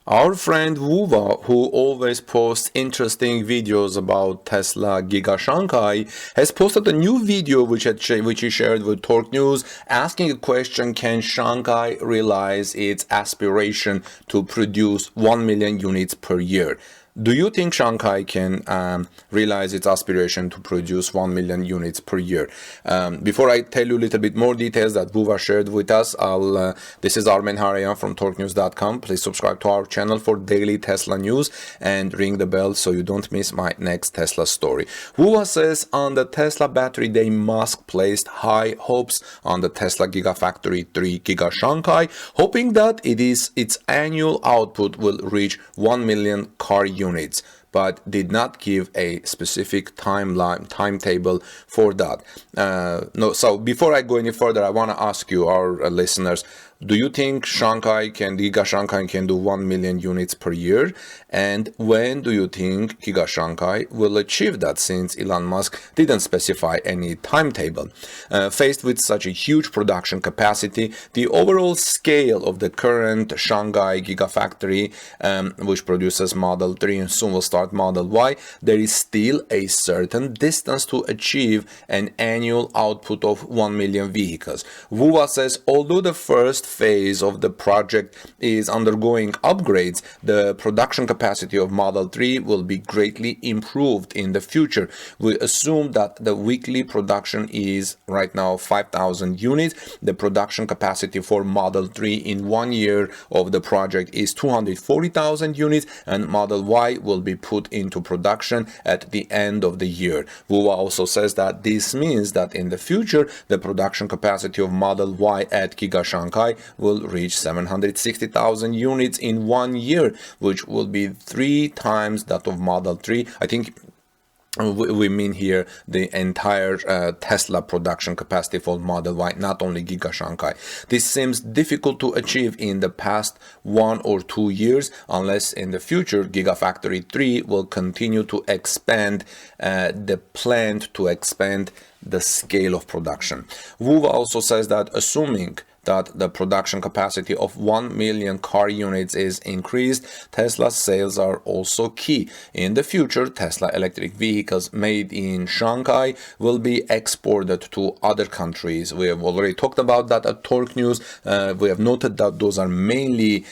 Our friend Wuva, who always posts interesting videos about Tesla Giga Shanghai, has posted a new video which he shared with Torque News, asking a question: can Shanghai realize its aspiration to produce 1 million units per year? Do you think Shanghai can realize its aspiration to produce 1 million units per year? Before I tell you a little bit more details that Vuva shared with us, this is Armen Harayan from TorqueNews.com. Please subscribe to our channel for daily Tesla news and ring the bell so you don't miss my next Tesla story. Vuva says on the Tesla Battery Day, Musk placed high hopes on the Tesla GigaFactory3 Giga Shanghai, hoping that its annual output will reach 1 million car units, but did not give a specific timetable for that. So before I go any further, I want to ask you, our listeners, do you think Giga Shanghai can do 1 million units per year? And when do you think Giga Shanghai will achieve that, since Elon Musk didn't specify any timetable? Faced with such a huge production capacity, the overall scale of the current Shanghai Gigafactory, which produces Model 3 and soon will start Model Y, there is still a certain distance to achieve an annual output of 1 million vehicles. Vuva says, although the first phase of the project is undergoing upgrades, the production capacity of Model 3 will be greatly improved in the future. We assume that the weekly production is right now 5,000 units. The production capacity for Model 3 in 1 year of the project is 240,000 units, and Model Y will be put into production at the end of the year. Vuva also says that this means that in the future, the production capacity of Model Y at Giga Shanghai will reach 760,000 units in 1 year, which will be 3 times that of Model 3. I think we mean here the entire Tesla production capacity for Model Y, not only Giga Shanghai. This seems difficult to achieve in the past 1 or 2 years, unless in the future GigaFactory3 will continue to expand the scale of production. Vuva also says that assuming that the production capacity of 1 million car units is increased, Tesla's sales are also key. In the future, Tesla electric vehicles made in Shanghai will be exported to other countries. We have already talked about that at Torque News. We have noted that those are mainly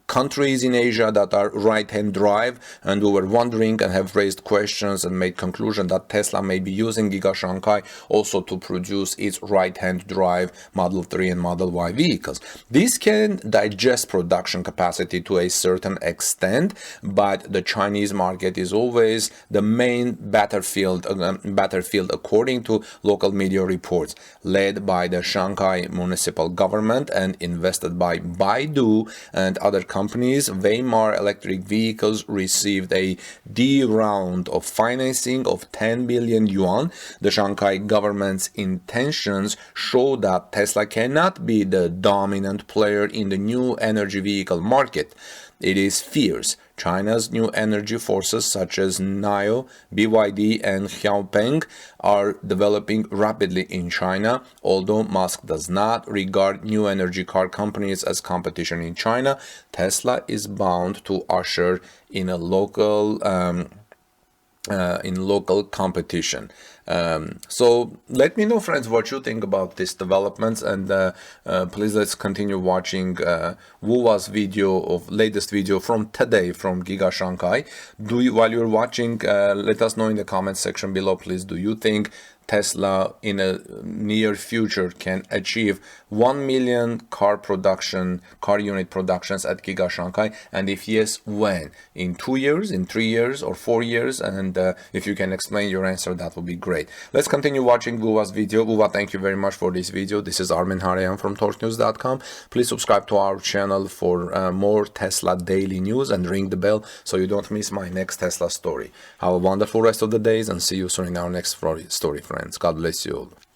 countries in Asia that are right-hand drive, and we were wondering and have raised questions and made conclusion that Tesla may be using Giga Shanghai also to produce its right-hand drive Model 3 and Model Y vehicles. This can digest production capacity to a certain extent, but the Chinese market is always the main battlefield according to local media reports, led by the Shanghai Municipal Government and invested by Baidu and other companies. Weimar Electric Vehicles received a D round of financing of 10 billion yuan. The Shanghai government's intentions show that Tesla cannot be the dominant player in the new energy vehicle market. It is fierce. China's new energy forces such as NIO, BYD and Xiaopeng are developing rapidly in China. Although Musk does not regard new energy car companies as competition in China, Tesla is bound to usher in a local competition. So let me know, friends, what you think about these developments, and please let's continue watching Wuva's latest video from today from Giga Shanghai. While you're watching, let us know in the comment section below, please, do you think Tesla in a near future can achieve 1 million car unit productions at Giga Shanghai? And if yes, when? In 2 years, in 3 years, or 4 years? And if you can explain your answer, that would be great. Let's continue watching Vuva's video. Vuva, thank you very much for this video. This is Armen Harayan from TorqueNews.com. Please subscribe to our channel for more Tesla daily news and ring the bell so you don't miss my next Tesla story. Have a wonderful rest of the days and see you soon in our next story, friends. God bless you all.